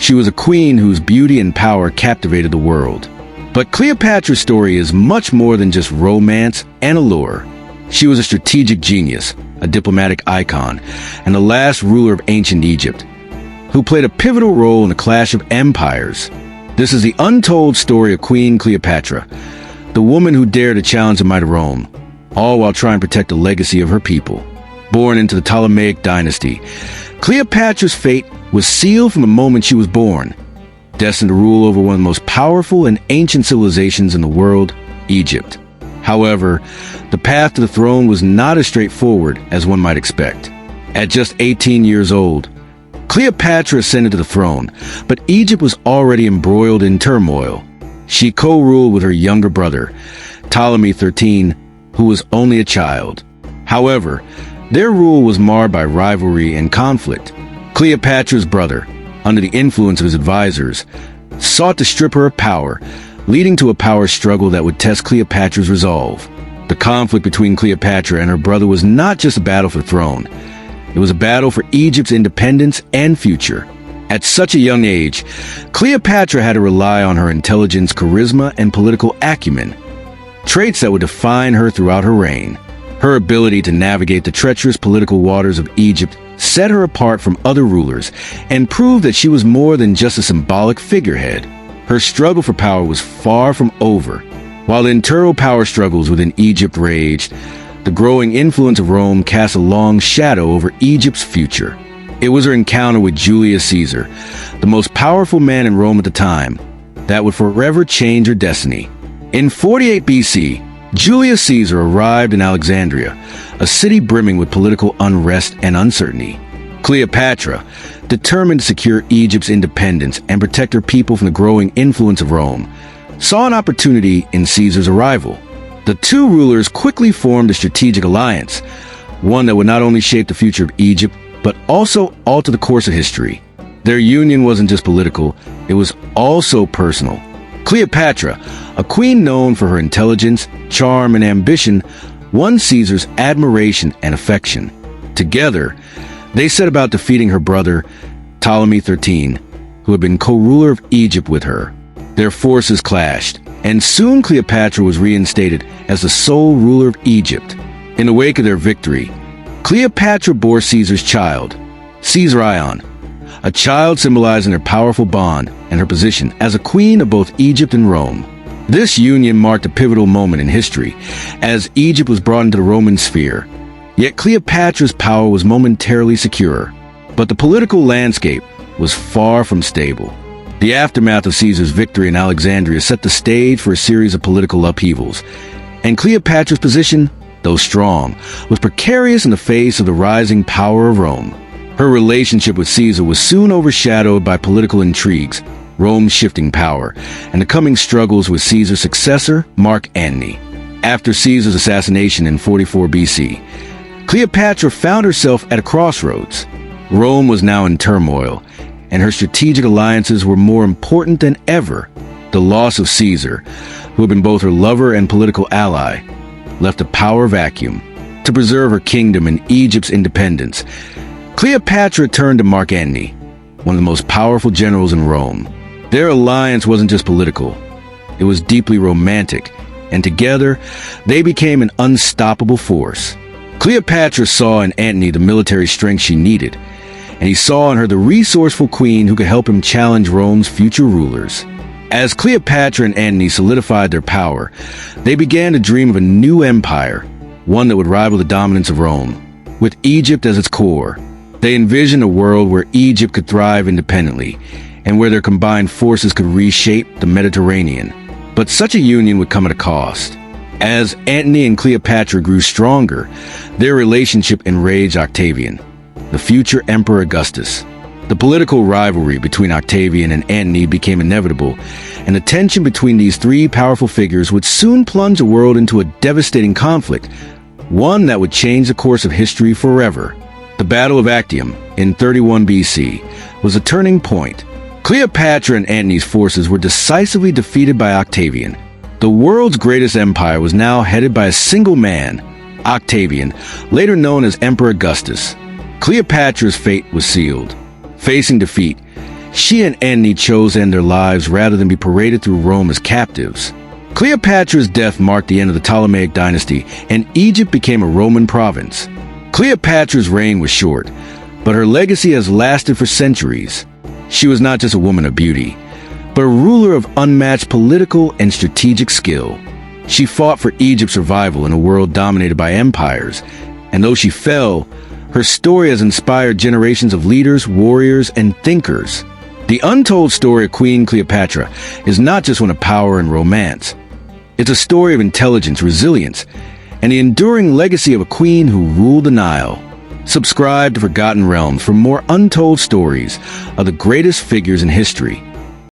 She was a queen whose beauty and power captivated the world. But Cleopatra's story is much more than just romance and allure. She was a strategic genius, a diplomatic icon, and the last ruler of ancient Egypt, who played a pivotal role in the clash of empires. This is the untold story of Queen Cleopatra, the woman who dared to challenge the might of Rome, all while trying to protect the legacy of her people. Born into the Ptolemaic dynasty, Cleopatra's fate was sealed from the moment she was born, destined to rule over one of the most powerful and ancient civilizations in the world, Egypt. However, the path to the throne was not as straightforward as one might expect. At just 18 years old, Cleopatra ascended to the throne, but Egypt was already embroiled in turmoil. She co-ruled with her younger brother, Ptolemy XIII, who was only a child. However, their rule was marred by rivalry and conflict. Cleopatra's brother, under the influence of his advisors, sought to strip her of power, leading to a power struggle that would test Cleopatra's resolve. The conflict between Cleopatra and her brother was not just a battle for the throne. It was a battle for Egypt's independence and future. At such a young age, Cleopatra had to rely on her intelligence, charisma, and political acumen, traits that would define her throughout her reign. Her ability to navigate the treacherous political waters of Egypt set her apart from other rulers and proved that she was more than just a symbolic figurehead. Her struggle for power was far from over. While the internal power struggles within Egypt raged, the growing influence of Rome cast a long shadow over Egypt's future. It was her encounter with Julius Caesar, the most powerful man in Rome at the time, that would forever change her destiny. In 48 BC, Julius Caesar arrived in Alexandria, a city brimming with political unrest and uncertainty. Cleopatra, determined to secure Egypt's independence and protect her people from the growing influence of Rome, saw an opportunity in Caesar's arrival. The two rulers quickly formed a strategic alliance, one that would not only shape the future of Egypt, but also alter the course of history. Their union wasn't just political, it was also personal. Cleopatra, a queen known for her intelligence, charm, and ambition, won Caesar's admiration and affection. Together, they set about defeating her brother, Ptolemy XIII, who had been co-ruler of Egypt with her. Their forces clashed, and soon Cleopatra was reinstated as the sole ruler of Egypt. In the wake of their victory, Cleopatra bore Caesar's child, Caesarion, a child symbolizing their powerful bond and her position as a queen of both Egypt and Rome. This union marked a pivotal moment in history, as Egypt was brought into the Roman sphere. Yet Cleopatra's power was momentarily secure, but the political landscape was far from stable. The aftermath of Caesar's victory in Alexandria set the stage for a series of political upheavals, and Cleopatra's position, though strong, was precarious in the face of the rising power of Rome. Her relationship with Caesar was soon overshadowed by political intrigues, Rome's shifting power, and the coming struggles with Caesar's successor, Mark Antony. After Caesar's assassination in 44 BC, Cleopatra found herself at a crossroads. Rome was now in turmoil, and her strategic alliances were more important than ever. The loss of Caesar, who had been both her lover and political ally, left a power vacuum. To preserve her kingdom and Egypt's independence, Cleopatra turned to Mark Antony, one of the most powerful generals in Rome. Their alliance wasn't just political, it was deeply romantic, and together they became an unstoppable force. Cleopatra saw in Antony the military strength she needed, and he saw in her the resourceful queen who could help him challenge Rome's future rulers. As Cleopatra and Antony solidified their power, they began to dream of a new empire, one that would rival the dominance of Rome. With Egypt as its core, they envisioned a world where Egypt could thrive independently, and where their combined forces could reshape the Mediterranean. But such a union would come at a cost. As Antony and Cleopatra grew stronger, their relationship enraged Octavian, the future Emperor Augustus. The political rivalry between Octavian and Antony became inevitable, and the tension between these three powerful figures would soon plunge the world into a devastating conflict, one that would change the course of history forever. The Battle of Actium in 31 BC was a turning point. Cleopatra and Antony's forces were decisively defeated by Octavian. The world's greatest empire was now headed by a single man, Octavian, later known as Emperor Augustus. Cleopatra's fate was sealed. Facing defeat, She and Antony chose to end their lives rather than be paraded through Rome as captives. Cleopatra's death marked the end of the Ptolemaic dynasty, and Egypt became a Roman province. Cleopatra's reign was short, but her legacy has lasted for centuries. She was not just a woman of beauty, but a ruler of unmatched political and strategic skill. She fought for Egypt's survival in a world dominated by empires, and though she fell, her story has inspired generations of leaders, warriors, and thinkers. The untold story of Queen Cleopatra is not just one of power and romance. It's a story of intelligence, resilience, and the enduring legacy of a queen who ruled the Nile. Subscribe to Forgotten Realms for more untold stories of the greatest figures in history.